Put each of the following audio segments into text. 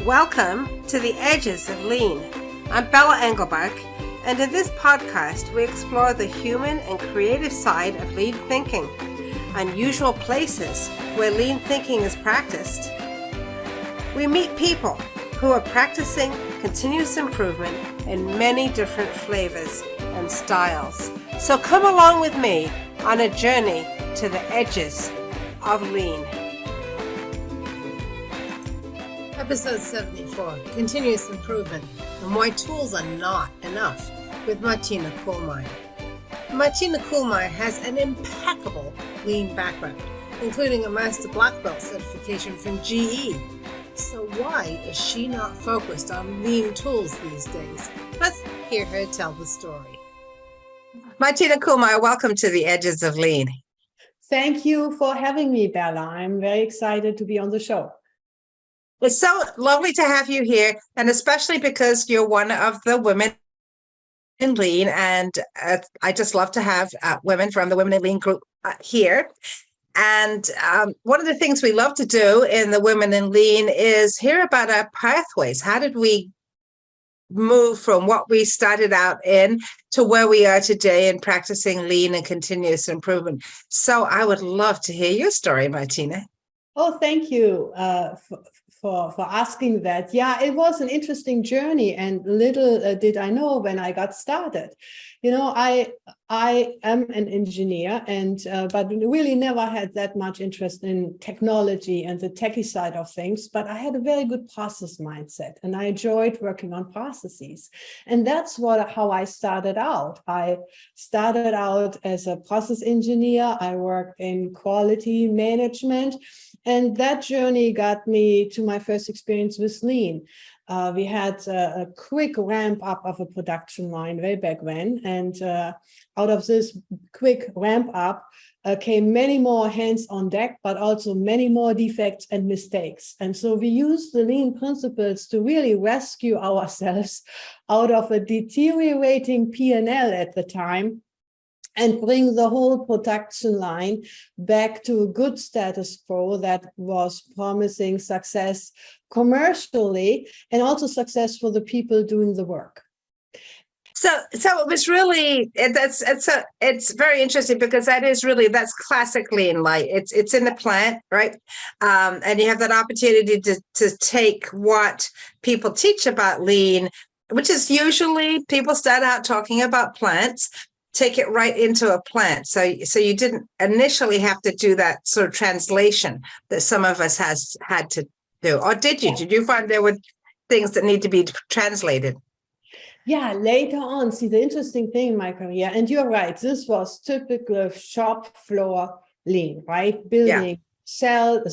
Welcome to the Edges of Lean. I'm Bella Engelbach, and in this podcast we explore the human and creative side of lean thinking, unusual places where lean thinking is practiced. We meet people who are practicing continuous improvement in many different flavors and styles. So come along with me on a journey to the edges of lean. Episode 74, Continuous Improvement and Why Tools Are Not Enough, with Martina Kuhlmeyer. Martina Kuhlmeyer has an impeccable lean background, including a Master Blackbelt certification from GE. So why is she not focused on lean tools these days? Let's hear her tell the story. Martina Kuhlmeyer, welcome to the Edges of Lean. Thank you for having me, Bella. I'm very excited to be on the show. It's so lovely to have you here, and especially because you're one of the women in lean, and I just love to have women from the Women in Lean group here. And one of the things we love to do in the Women in Lean is hear about our pathways. How did we move from what we started out in to where we are today in practicing lean and continuous improvement? So I would love to hear your story, Martina. Oh, thank you for asking that. Yeah, it was an interesting journey, and little did I know when I got started. You know, I am an engineer, and but really never had that much interest in technology and the techie side of things. But I had a very good process mindset, and I enjoyed working on processes. And that's how I started out. I started out as a process engineer. I worked in quality management. And that journey got me to my first experience with lean. We had a quick ramp up of a production line way back when. And out of this quick ramp up came many more hands on deck, but also many more defects and mistakes. And so we used the lean principles to really rescue ourselves out of a deteriorating P&L at the time, and bring the whole production line back to a good status quo that was promising success commercially and also success for the people doing the work. So it was really, it's very interesting because that's classic lean light. It's in the plant, right? And you have that opportunity to take what people teach about lean, which is usually people start out talking about plants, take it right into a plant. So you didn't initially have to do that sort of translation that some of us had to do. Or did you? Did you find there were things that need to be translated? Yeah, later on. See, the interesting thing in my career, and you're right, this was typical shop floor lean, right? Building cell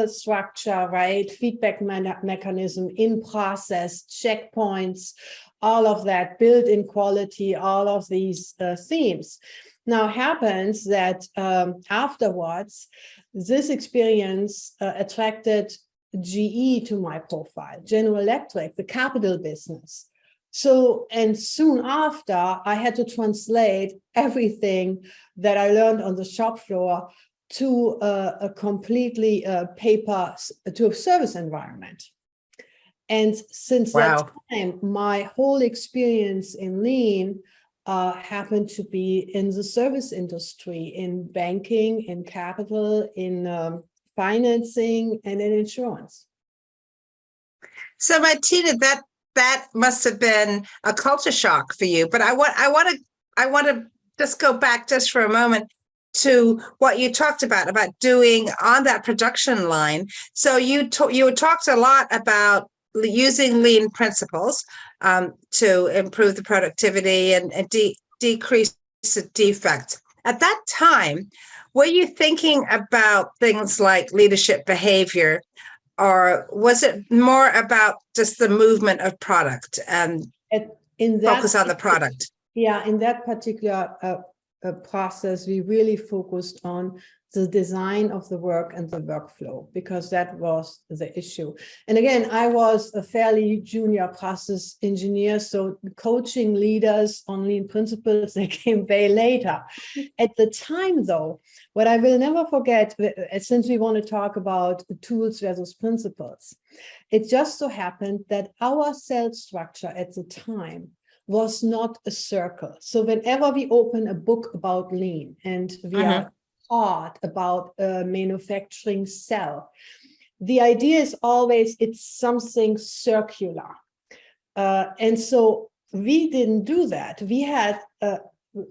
structure, right? Feedback mechanism in process, checkpoints, all of that, built-in quality, all of these themes. Now happens that afterwards, this experience attracted GE to my profile, General Electric, the capital business. So, and soon after, I had to translate everything that I learned on the shop floor to a completely to a service environment. And since that time, my whole experience in lean happened to be in the service industry, in banking, in capital, in financing, and in insurance. So, Martina, that must have been a culture shock for you. But I want to just go back just for a moment to what you talked about doing on that production line. So you talked a lot about using lean principles to improve the productivity and decrease the defects. At that time, were you thinking about things like leadership behavior, or was it more about just the movement of product and focus on the product? Yeah, in that particular process, we really focused on the design of the work and the workflow, because that was the issue. And again, I was a fairly junior process engineer, so coaching leaders on lean principles, they came way later. At the time, though, what I will never forget, since we want to talk about tools versus principles, it just so happened that our cell structure at the time was not a circle. So whenever we open a book about lean and we are taught about a manufacturing cell, the idea is always it's something circular. And so we didn't do that. We had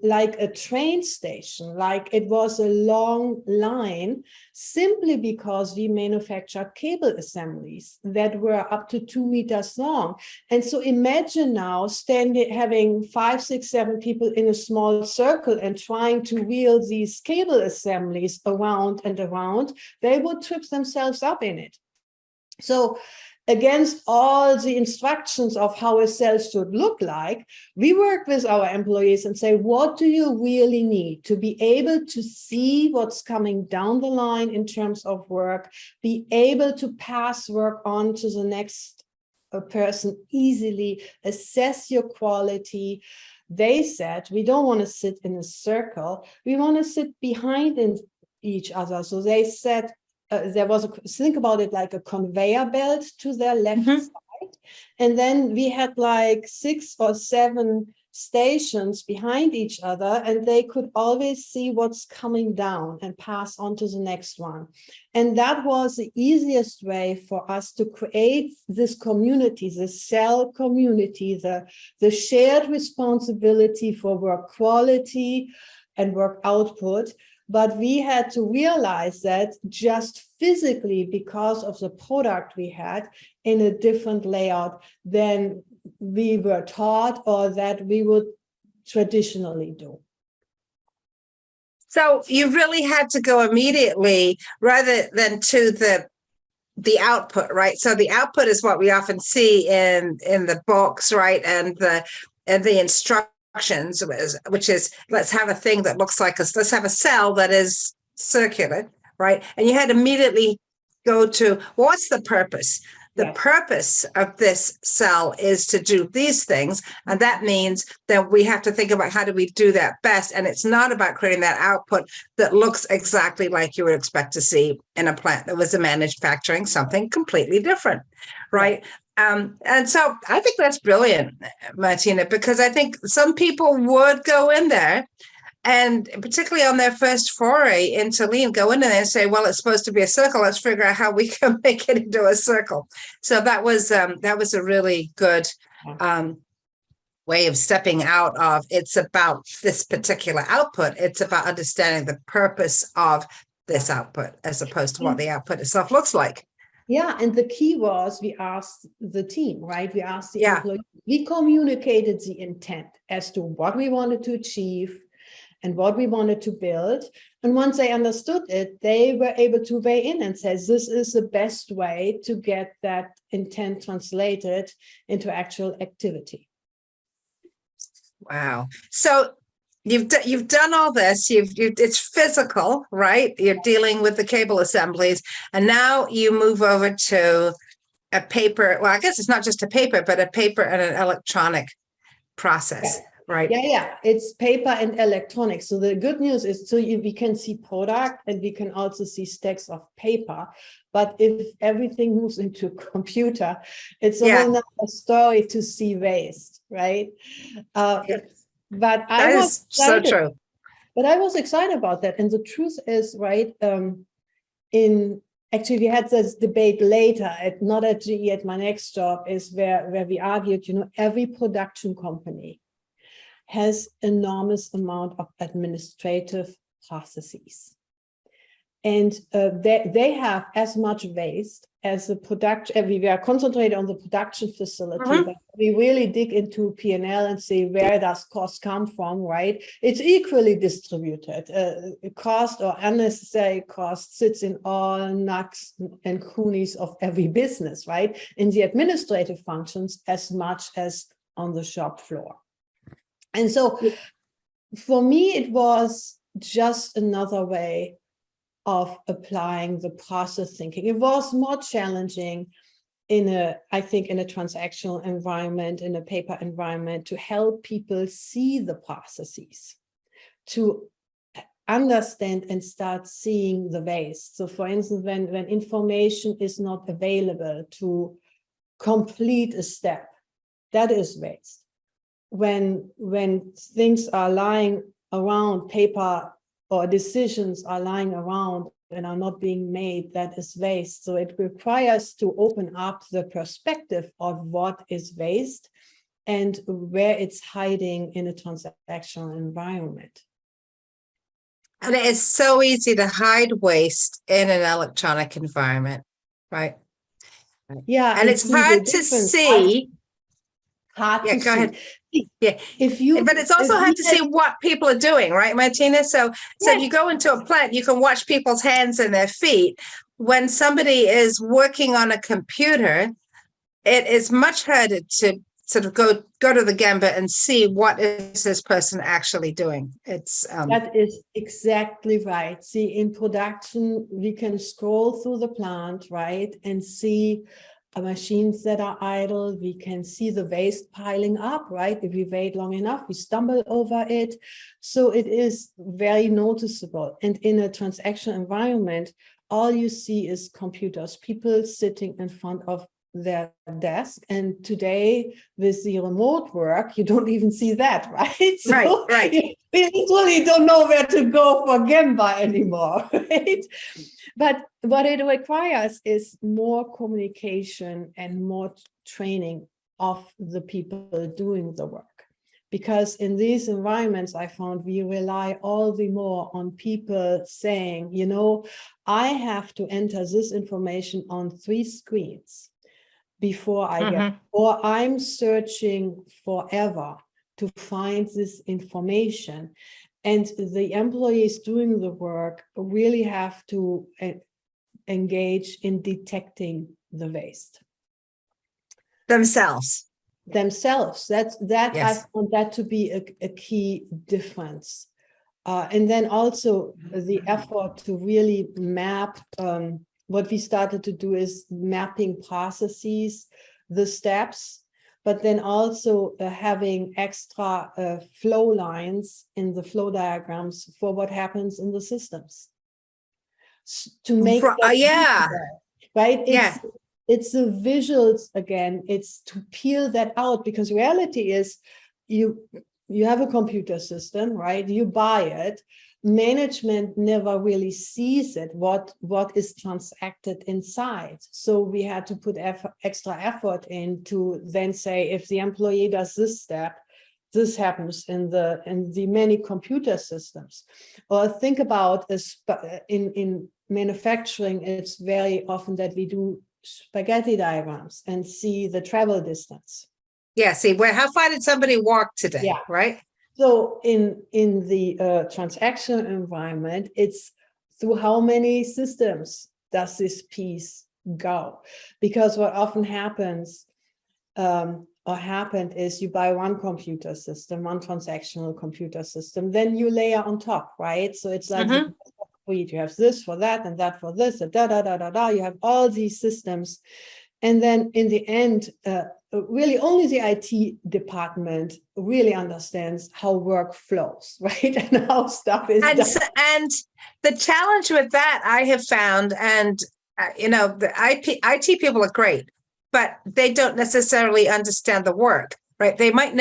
like a train station, like it was a long line, simply because we manufactured cable assemblies that were up to 2 meters long. And so imagine now having 5, 6, 7 people in a small circle and trying to wheel these cable assemblies around and around, they would trip themselves up in it. So against all the instructions of how a cell should look like, we work with our employees and say, what do you really need to be able to see what's coming down the line in terms of work, be able to pass work on to the next person easily, assess your quality. They said, we don't want to sit in a circle, we want to sit behind each other. So they said, there was think about it like a conveyor belt to their left side. And then we had like 6 or 7 stations behind each other, and they could always see what's coming down and pass on to the next one. And that was the easiest way for us to create this community, the cell community, the shared responsibility for work quality and work output. But we had to realize that just physically, because of the product we had, in a different layout than we were taught or that we would traditionally do. So you really had to go immediately rather than to the output, right? So the output is what we often see in the books, right? And the instructions, which is, let's have a thing that looks like us. Let's have a cell that is circular, right? And you had to immediately go to, what's the purpose? The purpose of this cell is to do these things. And that means that we have to think about how do we do that best. And it's not about creating that output that looks exactly like you would expect to see in a plant that was manufacturing something completely different, right? And so I think that's brilliant, Martina, because I think some people would go in there and particularly on their first foray into lean, go in there and say, well, it's supposed to be a circle. Let's figure out how we can make it into a circle. So that was a really good way of stepping out of, it's about this particular output. It's about understanding the purpose of this output as opposed to what the output itself looks like. Yeah, and the key was we asked the team, right? We asked the employees. We communicated the intent as to what we wanted to achieve and what we wanted to build. And once they understood it, they were able to weigh in and say, this is the best way to get that intent translated into actual activity. Wow. So you've done all this. It's physical, right? You're dealing with the cable assemblies, and now you move over to a paper. Well, I guess it's not just a paper, but a paper and an electronic process, right? Yeah. It's paper and electronics. So the good news is, we can see product and we can also see stacks of paper. But if everything moves into a computer, it's a whole nother story to see waste, right? But I was excited, so true. But I was excited about that. And the truth is, right, actually, we had this debate later, not at GE, at my next job, is where we argued, every production company has enormous amount of administrative processes. And they have as much waste as the production. We are concentrated on the production facility, but we really dig into P&L and see where does cost come from, right? It's equally distributed. Cost or unnecessary cost sits in all nooks and crannies of every business, right? In the administrative functions as much as on the shop floor. And so for me, it was just another way of applying the process thinking. It was more challenging I think in a transactional environment, in a paper environment, to help people see the processes, to understand and start seeing the waste. So for instance, when information is not available to complete a step, that is waste. When things are lying around, paper or decisions are lying around and are not being made, that is waste. So it requires to open up the perspective of what is waste and where it's hiding in a transactional environment. And it is so easy to hide waste in an electronic environment, right? Yeah, And it's hard to see. Hard Yeah, to go ahead. see. Yeah. But it's also hard to see what people are doing, right, Martina? So if you go into a plant, you can watch people's hands and their feet. When somebody is working on a computer, it is much harder to sort of go to the Gambit and see what is this person actually doing. It's that is exactly right. See, in production, we can scroll through the plant, right, and see machines that are idle. We can see the waste piling up, right? If we wait long enough, we stumble over it. So it is very noticeable. And in a transactional environment, all you see is computers, people sitting in front of their desk. And today with the remote work, you don't even see that, right? So right. We literally don't know where to go for Gemba anymore, right? But what it requires is more communication and more training of the people doing the work. Because in these environments, I found we rely all the more on people saying, you know, I have to enter this information on 3 screens before I get, or I'm searching forever to find this information. And the employees doing the work really have to engage in detecting the waste themselves. That yes. I found that to be a key difference. And then also the effort to really map, what we started to do is mapping processes, the steps, but then also having extra flow lines in the flow diagrams for what happens in the systems. To make that visible, right? It's the visuals again, it's to peel that out, because reality is you have a computer system, right? You buy it. Management never really sees it, what is transacted inside. So we had to put extra effort in to then say, if the employee does this step, this happens in the many computer systems. Or think about in manufacturing, it's very often that we do spaghetti diagrams and see the travel distance. Yeah, see, how far did somebody walk today? Yeah. Right. So in the transactional environment, it's through how many systems does this piece go? Because what often happens or happened is you buy one computer system, one transactional computer system, then you layer on top, right? So it's like you have this for that and that for this, you have all these systems. And then in the end, really only the IT department really understands how work flows, right? And how stuff is done. And the challenge with that I have found, and the IT people are great, but they don't necessarily understand the work, right? They might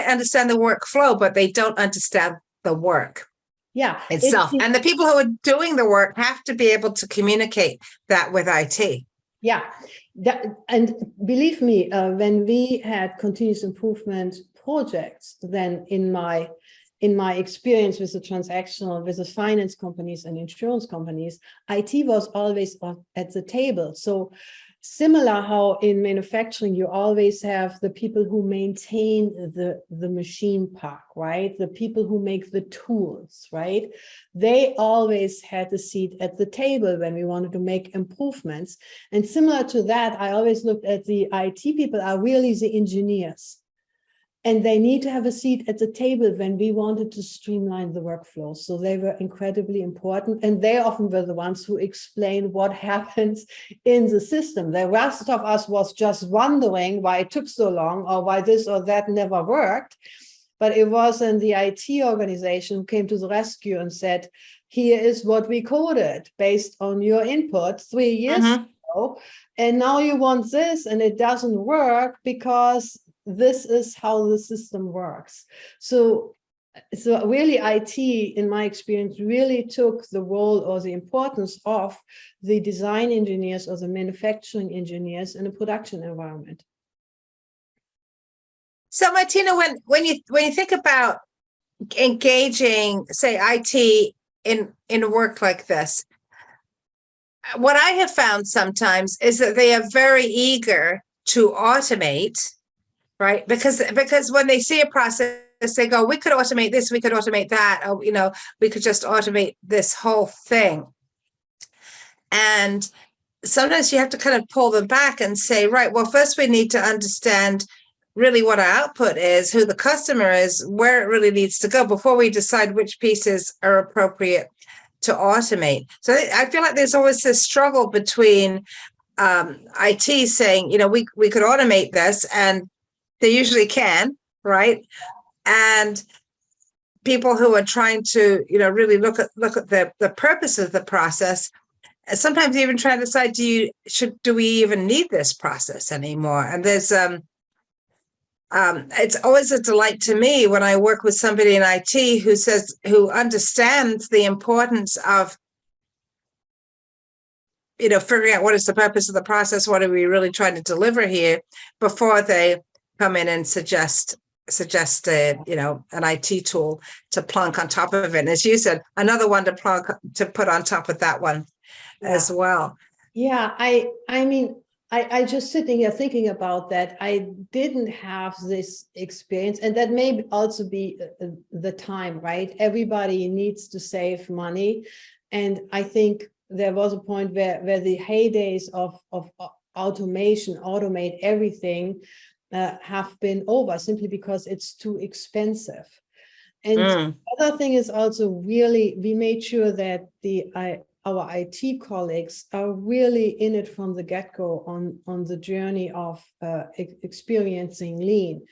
understand the workflow, but they don't understand the work. Yeah, itself. And the people who are doing the work have to be able to communicate that with IT. Yeah, and believe me, when we had continuous improvement projects, then in my experience with the finance companies and insurance companies, IT was always at the table. So similar how in manufacturing, you always have the people who maintain the machine park, right? The people who make the tools, right? They always had a seat at the table when we wanted to make improvements. And similar to that, I always looked at the IT people are really the engineers. And they need to have a seat at the table when we wanted to streamline the workflow. So they were incredibly important. And they often were the ones who explain what happens in the system. The rest of us was just wondering why it took so long or why this or that never worked. But it wasn't the IT organization who came to the rescue and said, here is what we coded based on your input 3 years ago. And now you want this and it doesn't work because this is how the system works. So really IT, in my experience, really took the role or the importance of the design engineers or the manufacturing engineers in a production environment. So Martina, when you think about engaging, say, IT in work like this, what I have found sometimes is that they are very eager to automate, right? Because when they see a process, they go, we could automate this, we could automate that, or we could just automate this whole thing. And sometimes you have to kind of pull them back and say, right, well, first we need to understand really what our output is, who the customer is, where it really needs to go before we decide which pieces are appropriate to automate. So I feel like there's always this struggle between IT saying, we could automate this, and they usually can, right? And people who are trying to, really look at the purpose of the process, sometimes even trying to decide, do we even need this process anymore? And there's it's always a delight to me when I work with somebody in IT who understands the importance of, figuring out what is the purpose of the process, what are we really trying to deliver here, before they come in and suggest an IT tool to plunk on top of it. And as you said, another one to put on top of that one as well. Yeah, I mean, I just sitting here thinking about that. I didn't have this experience, and that may also be the time, right? Everybody needs to save money. And I think there was a point where the heydays of automate everything have been over, simply because it's too expensive. And the other thing is also really, we made sure that our IT colleagues are really in it from the get-go on the journey of experiencing lean.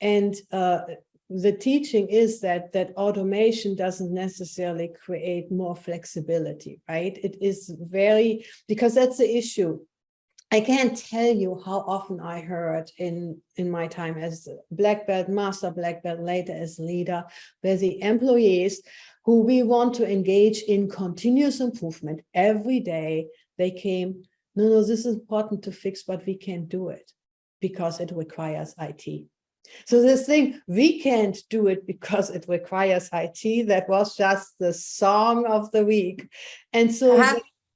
And the teaching is that automation doesn't necessarily create more flexibility, right? It is because that's the issue. I can't tell you how often I heard in my time as black belt, master black belt, later as leader, where the employees who we want to engage in continuous improvement every day, they came, no, this is important to fix, but we can't do it because it requires IT. So this thing, we can't do it because it requires IT, that was just the song of the week. And so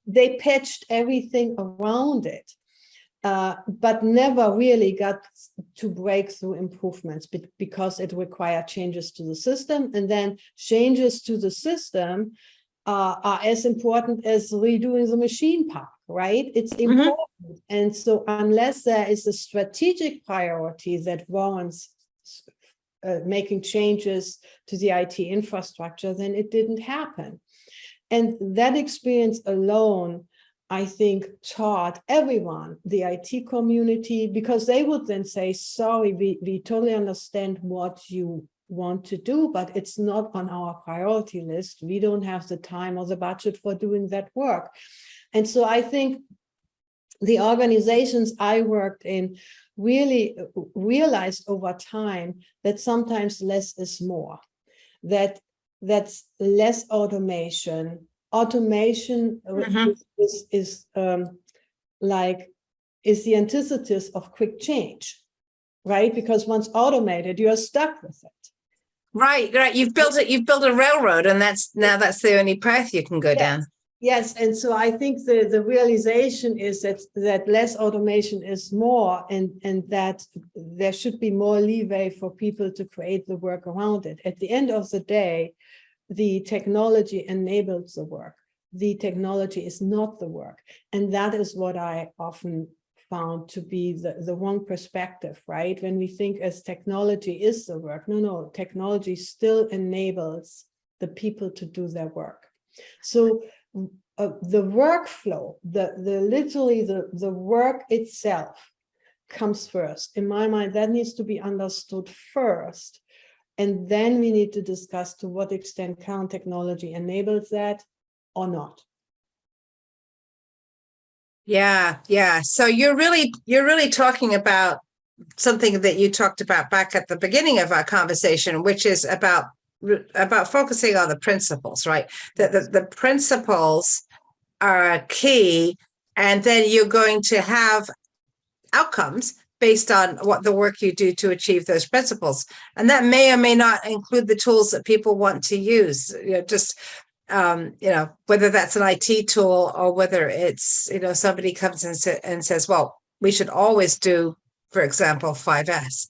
they patched everything around it. But never really got to breakthrough improvements because it required changes to the system. And then changes to the system are as important as redoing the machine park, right? It's important. And so unless there is a strategic priority that warrants making changes to the IT infrastructure, then it didn't happen. And that experience alone, I think, taught everyone, the IT community, because they would then say, sorry, we totally understand what you want to do, but it's not on our priority list. We don't have the time or the budget for doing that work. And so I think the organizations I worked in really realized over time that sometimes less is more, that's less automation. Automation is the antithesis of quick change, right? Because once automated, you are stuck with it. Right. You've built a railroad, and that's the only path you can go down. Yes, and so I think the realization is that less automation is more, and that there should be more leeway for people to create the work around it. At the end of the day, the technology enables the work. The technology is not the work. And that is what I often found to be the wrong perspective, right? When we think as technology is the work, no, technology still enables the people to do their work. So the workflow, literally the work itself comes first. In my mind, that needs to be understood first. And then we need to discuss to what extent current technology enables that or not. Yeah, yeah. So you're really talking about something that you talked about back at the beginning of our conversation, which is about focusing on the principles, right? The principles are key, and then you're going to have outcomes based on what the work you do to achieve those principles. And that may or may not include the tools that people want to use, just whether that's an IT tool or whether it's, somebody comes and says, well, we should always do, for example, 5S,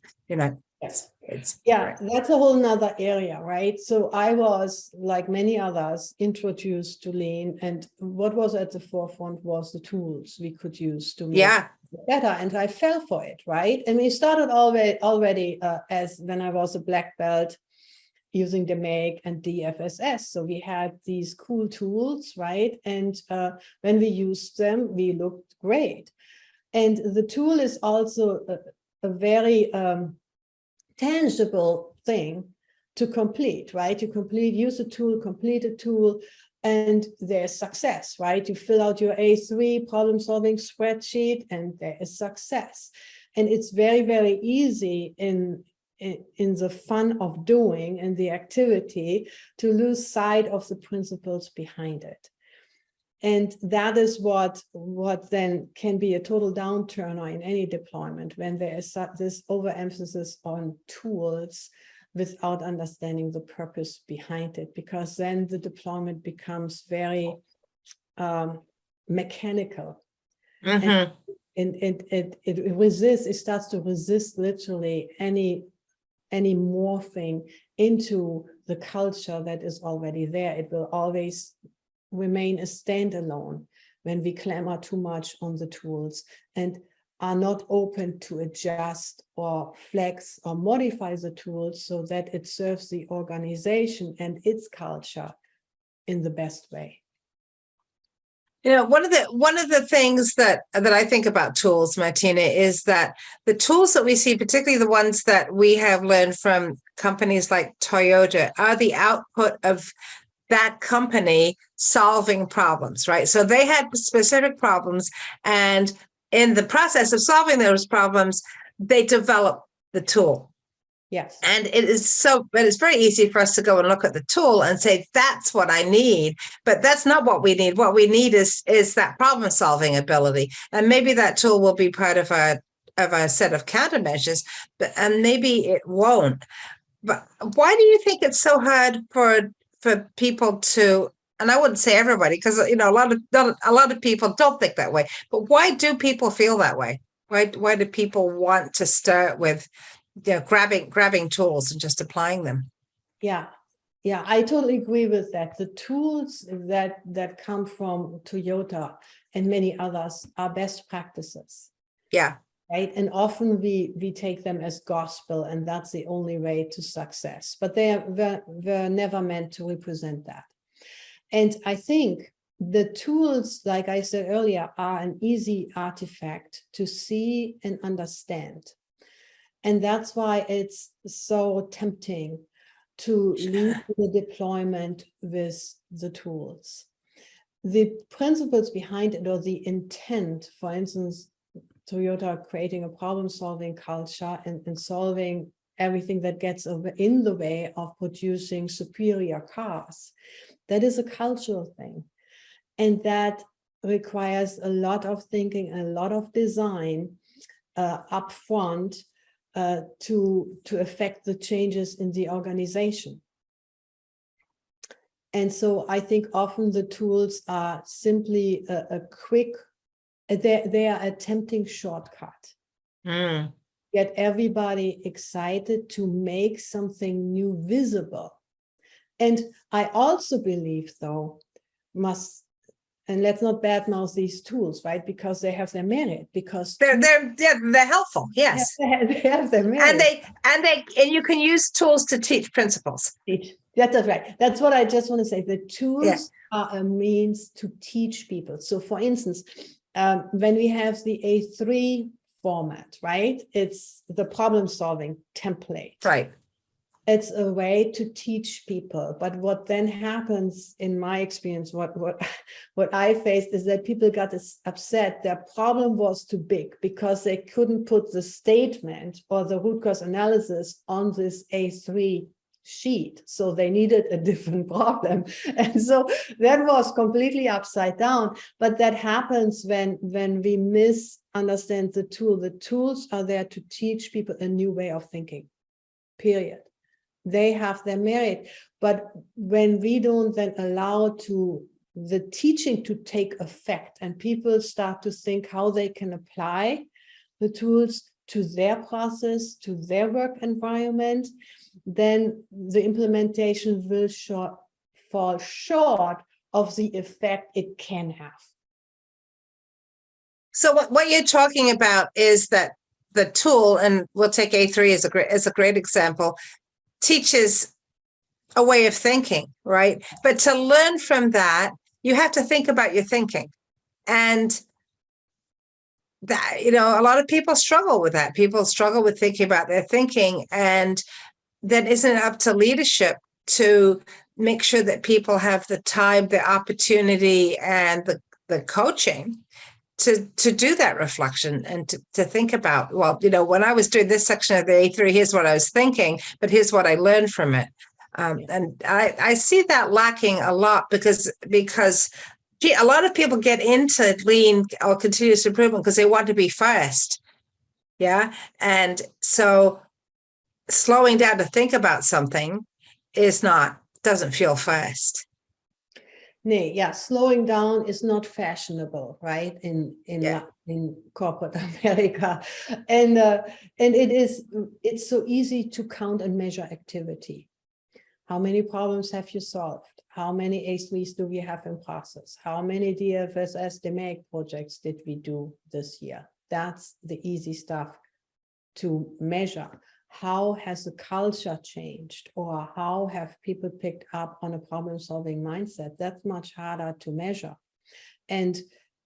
Yes. Yeah, that's a whole nother area, right? So I was, like many others, introduced to Lean, and what was at the forefront was the tools we could use to make it better, and I fell for it, right? And we started already as when I was a black belt using the MAKE and DFSS. So we had these cool tools, right? And when we used them, we looked great. And the tool is also a very tangible thing to complete, right? Use a tool, complete a tool, and there's success, right? You fill out your A3 problem-solving spreadsheet, and there is success. And it's very, very easy in the fun of doing and the activity to lose sight of the principles behind it. And that is what then can be a total downturner in any deployment, when there is this overemphasis on tools without understanding the purpose behind it, because then the deployment becomes very mechanical. Mm-hmm. And it starts to resist literally any morphing into the culture that is already there. It will always remain a standalone when we clamor too much on the tools and are not open to adjust or flex or modify the tools so that it serves the organization and its culture in the best way. One of the things that I think about tools, Martina, is that the tools that we see, particularly the ones that we have learned from companies like Toyota, are the output of that company solving problems, right? So they had specific problems, and in the process of solving those problems, they developed the tool. Yes. And but it's very easy for us to go and look at the tool and say, that's what I need. But that's not what we need. What we need is that problem solving ability. And maybe that tool will be part of a set of countermeasures, and maybe it won't. But why do you think it's so hard for people to, and I wouldn't say everybody, because a lot of people don't think that way, but why do people feel that way? Why do people want to start with grabbing tools and just applying them? Yeah, I totally agree with that. The tools that come from Toyota and many others are best practices. Yeah. Right. And often we take them as gospel, and that's the only way to success. But they were never meant to represent that. And I think the tools, like I said earlier, are an easy artifact to see and understand. And that's why it's so tempting to lead the deployment with the tools. The principles behind it, or the intent, for instance, Toyota creating a problem-solving culture and solving everything that gets in the way of producing superior cars, that is a cultural thing. And that requires a lot of thinking and a lot of design up front to affect the changes in the organization. And so I think often the tools are simply a quick, they are a tempting shortcut. Get everybody excited to make something new visible. And I also believe, though, and let's not badmouth these tools, right? Because they have their merit, because they're helpful. Yes. they have their And merit. you can use tools to teach principles. That's right. That's what I just want to say. The tools Yeah. are a means to teach people. So for instance, when we have the A3 format, right? It's the problem solving template. Right. It's a way to teach people. But what then happens, in my experience, what I faced is that people got upset. Their problem was too big because they couldn't put the statement or the root cause analysis on this A3 sheet. So they needed a different problem. And so that was completely upside down. But that happens when we misunderstand the tool. The tools are there to teach people a new way of thinking, period. They have their merit. But when we don't then allow to the teaching to take effect and people start to think how they can apply the tools to their process, to their work environment, then the implementation will fall short of the effect it can have. So what you're talking about is that the tool, and we'll take A3 as a great example, teaches a way of thinking, right? But to learn from that, you have to think about your thinking. And that, a lot of people struggle with that. People struggle with thinking about their thinking. And then isn't it up to leadership to make sure that people have the time, the opportunity, and the coaching to do that reflection and to think about, well, when I was doing this section of the A3, here's what I was thinking, but here's what I learned from it. And I see that lacking a lot because a lot of people get into lean or continuous improvement because they want to be first. Yeah. And so slowing down to think about something doesn't feel fast. Nee, yeah, slowing down is not fashionable, right? In corporate America, and it's so easy to count and measure activity. How many problems have you solved? How many A3s do we have in process? How many DFSS DMAIC projects did we do this year? That's the easy stuff to measure. How has the culture changed, or how have people picked up on a problem-solving mindset? That's much harder to measure. And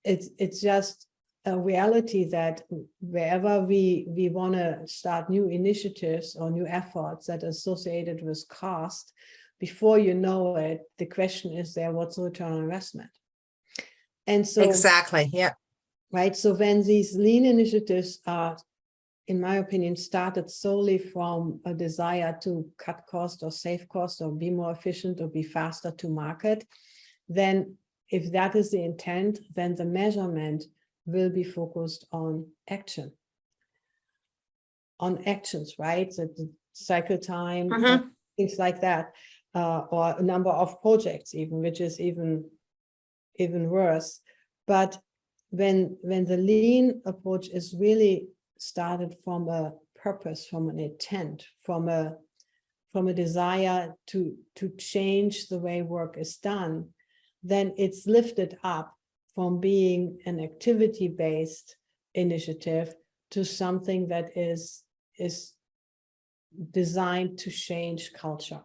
it's just a reality that wherever we want to start new initiatives or new efforts that are associated with cost, before you know it, the question is there, what's the return on investment? And so exactly, yeah. Right. So when these lean initiatives are, in my opinion, started solely from a desire to cut cost or save cost or be more efficient or be faster to market, then if that is the intent, then the measurement will be focused on action. On actions, right? So the cycle time, things like that, or a number of projects even, which is even worse. But when the lean approach is really started from a purpose, from an intent, from a desire to change the way work is done, then it's lifted up from being an activity-based initiative to something that is designed to change culture.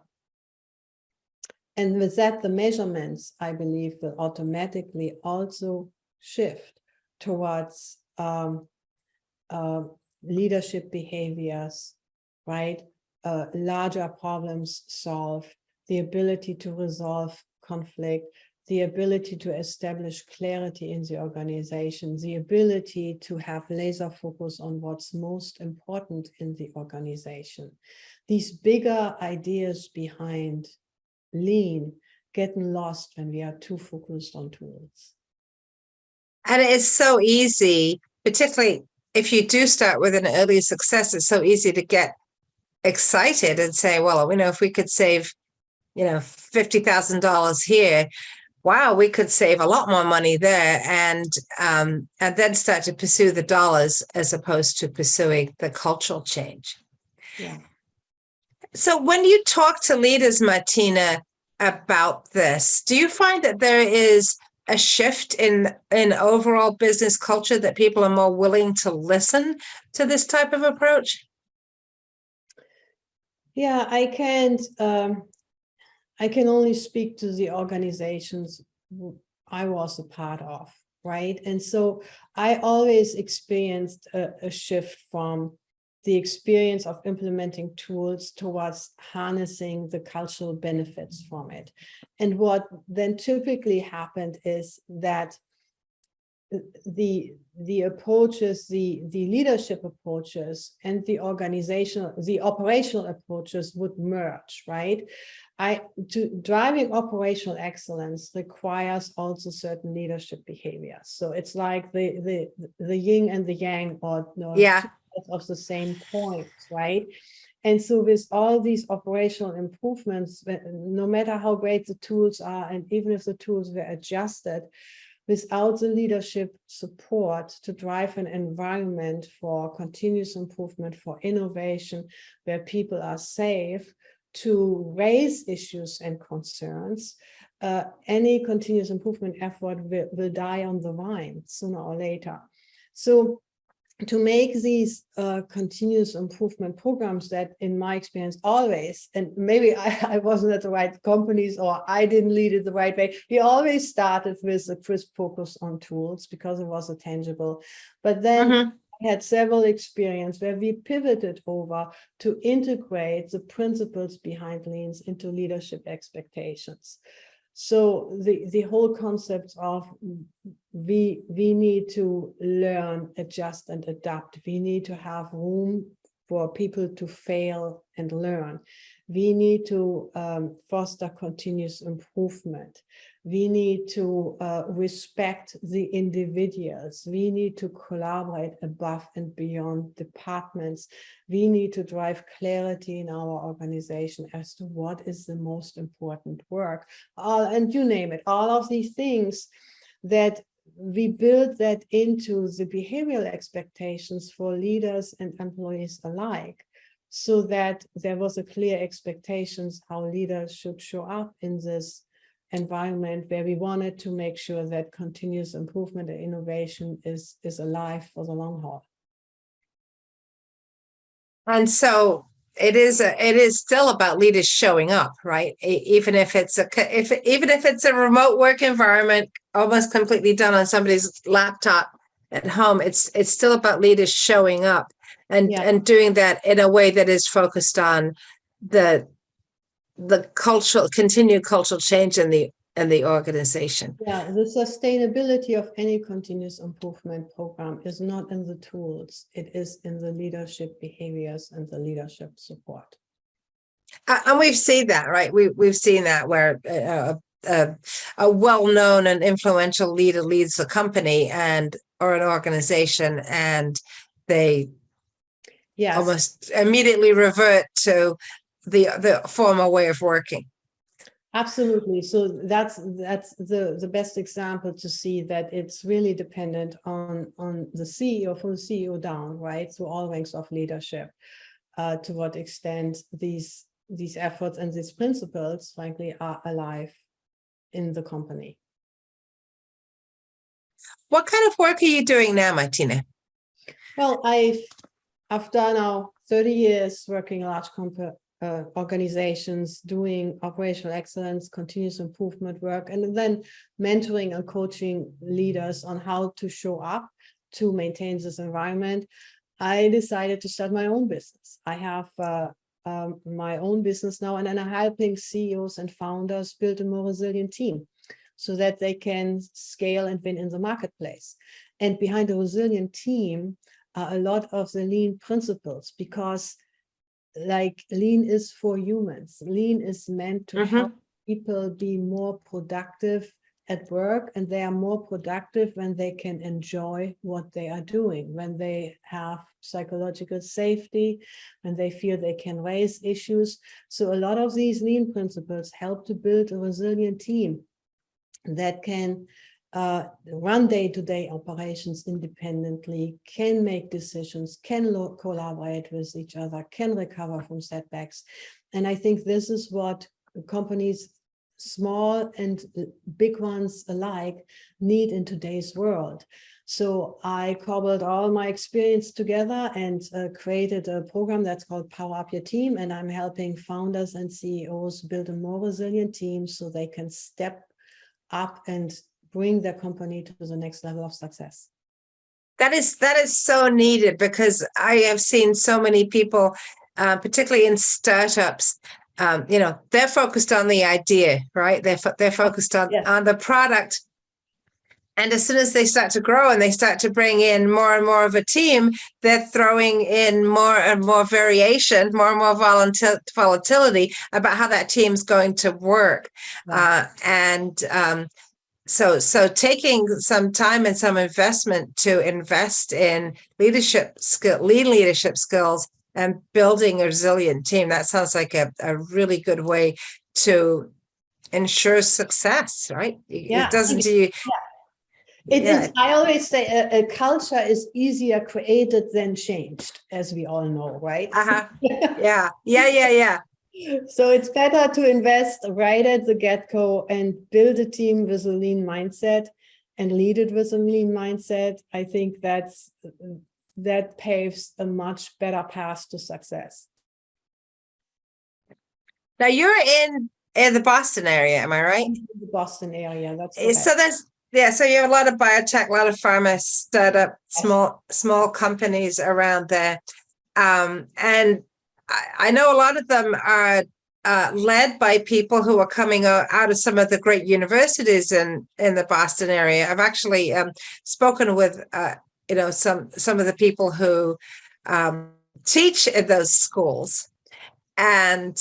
And with that, the measurements, I believe, will automatically also shift towards leadership behaviors, right? Larger problems solved, the ability to resolve conflict, the ability to establish clarity in the organization, the ability to have laser focus on what's most important in the organization. These bigger ideas behind lean getting lost when we are too focused on tools. And it's so easy, particularly if you do start with an early success, it's so easy to get excited and say, well, if we could save, $50,000 here, wow, we could save a lot more money there, and then start to pursue the dollars as opposed to pursuing the cultural change. Yeah. So when you talk to leaders, Martina, about this, do you find that there is a shift in overall business culture, that people are more willing to listen to this type of approach? Yeah, I can't. I can only speak to the organizations I was a part of, right? And so I always experienced a shift from the experience of implementing tools towards harnessing the cultural benefits from it. And what then typically happened is that the approaches, the leadership approaches and the operational approaches would merge, right? Driving operational excellence requires also certain leadership behaviors. So it's like the yin and the yang, or no, Yeah. two sides of the same coins, right? And so with all these operational improvements, no matter how great the tools are, and even if the tools were adjusted, without the leadership support to drive an environment for continuous improvement, for innovation, where people are safe to raise issues and concerns, any continuous improvement effort will die on the vine sooner or later. So to make these continuous improvement programs that, in my experience, always, and maybe I wasn't at the right companies, or I didn't lead it the right way, we always started with a crisp focus on tools because it was a tangible. But then I had several experiences where we pivoted over to integrate the principles behind leans into leadership expectations. So the whole concept of we need to learn, adjust, and adapt. We need to have room for people to fail and learn. We need to foster continuous improvement. We need to respect the individuals. We need to collaborate above and beyond departments. We need to drive clarity in our organization as to what is the most important work. And you name it, all of these things that we build that into the behavioral expectations for leaders and employees alike, so that there was a clear expectations how leaders should show up in this environment, where we wanted to make sure that continuous improvement and innovation is alive for the long haul. And so it is still about leaders showing up, right? Even if it's a remote work environment, almost completely done on somebody's laptop at home, it's still about leaders showing up and doing that in a way that is focused on the continued cultural change in the organization. Yeah, the sustainability of any continuous improvement program is not in the tools, it is in the leadership behaviors and the leadership support. And we've seen that, right? We've seen that where a well-known and influential leader leads the company or an organization, and they almost immediately revert to the former way of working. Absolutely. So that's the best example to see that it's really dependent on the CEO, from the CEO down, right? So all ranks of leadership, to what extent these efforts and these principles, frankly, are alive in the company. What kind of work are you doing now, Martina? Well, I've done now 30 years working large organizations, doing operational excellence, continuous improvement work, and then mentoring and coaching leaders on how to show up to maintain this environment. I decided to start my own business. I have my own business now, and I'm helping CEOs and founders build a more resilient team so that they can scale and win in the marketplace. And behind a resilient team are a lot of the lean principles, because like lean is for humans. Lean is meant to help people be more productive at work, and they are more productive when they can enjoy what they are doing, when they have psychological safety, when they feel they can raise issues. So a lot of these lean principles help to build a resilient team that can run day-to-day operations independently, can make decisions, can collaborate with each other, can recover from setbacks. And I think this is what companies small and big ones alike need in today's world. So I cobbled all my experience together and created a program that's called Power Up Your Team. And I'm helping founders and CEOs build a more resilient team so they can step up and bring their company to the next level of success. That is so needed, because I have seen so many people, particularly in startups, they're focused on the idea, right? They're focused on the product. And as soon as they start to grow and they start to bring in more and more of a team, they're throwing in more and more variation, more and more volatility about how that team's going to work. Right. So taking some time and some investment to invest in lean leadership skills and building a resilient team, that sounds like a really good way to ensure success, right? Yeah. It doesn't do you. Yeah. I always say a culture is easier created than changed, as we all know, right? Yeah. So it's better to invest right at the get-go and build a team with a lean mindset and lead it with a lean mindset. I think that paves a much better path to success. Now you're in the Boston area, am I right? In the Boston area, that's correct. So you have a lot of biotech, a lot of pharma startup, small companies around there. And I know a lot of them are led by people who are coming out of some of the great universities in the Boston area. I've actually spoken with some of the people who teach in those schools. And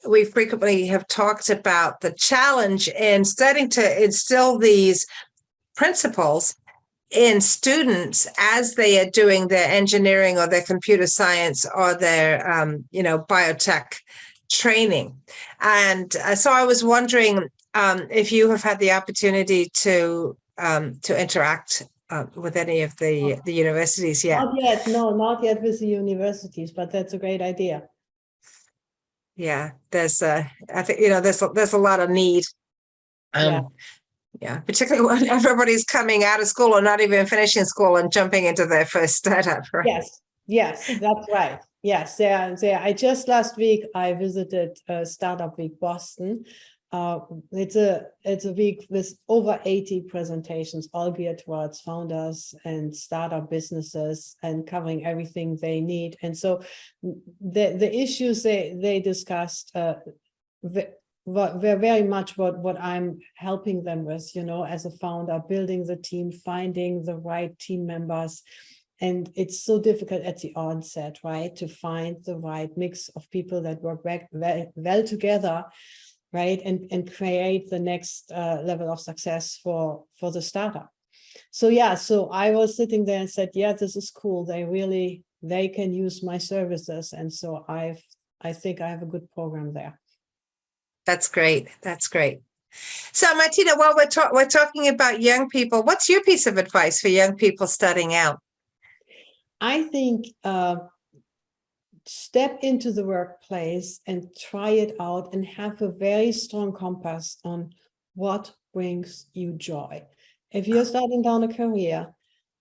we frequently have talked about the challenge in starting to instill these principles in students as they are doing their engineering or their computer science or their biotech training. And so I was wondering if you have had the opportunity to interact with any of the universities yet. Not yet with the universities, but that's a great idea. Yeah, there's I think there's a lot of need. Yeah, particularly when everybody's coming out of school or not even finishing school and jumping into their first startup, right? Yes, that's right. Yes, there. I just last week I visited Startup Week Boston. It's a week with over 80 presentations, all geared towards founders and startup businesses and covering everything they need. And so the issues they discussed were very much what I'm helping them with, as a founder, building the team, finding the right team members. And it's so difficult at the onset, right, to find the right mix of people that work well together, right, and create the next level of success for the startup. So I was sitting there and said, this is cool. They can use my services. And so I think I have a good program there. That's great. So Martina, while we're talking about young people, what's your piece of advice for young people starting out? I think step into the workplace and try it out and have a very strong compass on what brings you joy. If you're starting down a career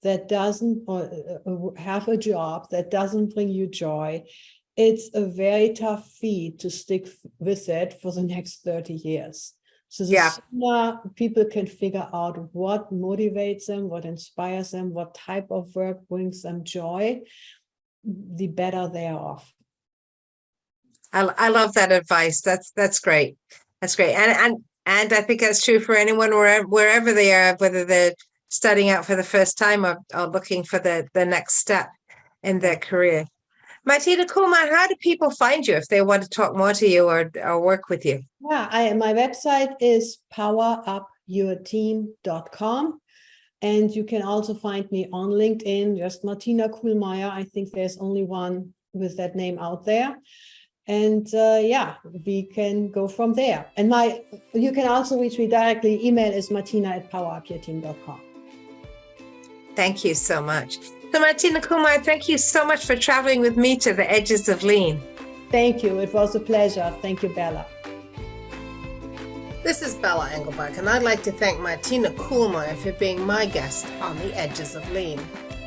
that doesn't, or have a job that doesn't bring you joy, it's a very tough feat to stick with it for the next 30 years. So the sooner people can figure out what motivates them, what inspires them, what type of work brings them joy, the better they are off. I love that advice. That's great. That's great. And I think that's true for anyone wherever they are, whether they're starting out for the first time or looking for the next step in their career. Martina Kuhlmeyer, how do people find you if they want to talk more to you or work with you? Yeah, my website is powerupyourteam.com. And you can also find me on LinkedIn, just Martina Kuhlmeyer. I think there's only one with that name out there. And we can go from there. And you can also reach me directly. Email is martina@powerupyourteam.com. Thank you so much. So Martina Kuhlmeyer, thank you so much for traveling with me to the edges of lean. Thank you. It was a pleasure. Thank you, Bella. This is Bella Engelberg, and I'd like to thank Martina Kuhlmeyer for being my guest on The Edges of Lean.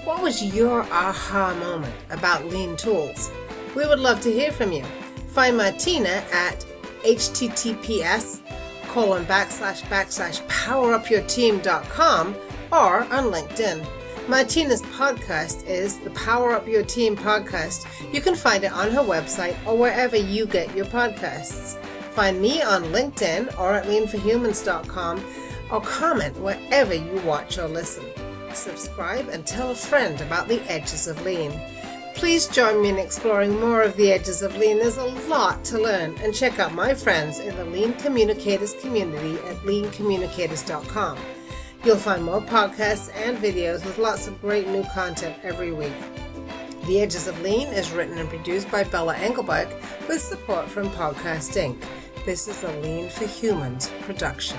What was your aha moment about lean tools? We would love to hear from you. Find Martina at https://powerupyourteam.com or on LinkedIn. Martina's podcast is the Power Up Your Team podcast. You can find it on her website or wherever you get your podcasts. Find me on LinkedIn or at leanforhumans.com or comment wherever you watch or listen. Subscribe and tell a friend about the edges of lean. Please join me in exploring more of the edges of lean. There's a lot to learn, and check out my friends in the Lean Communicators community at leancommunicators.com. You'll find more podcasts and videos with lots of great new content every week. The Edges of Lean is written and produced by Bella Engelberg with support from Podcast Inc. This is a Lean for Humans production.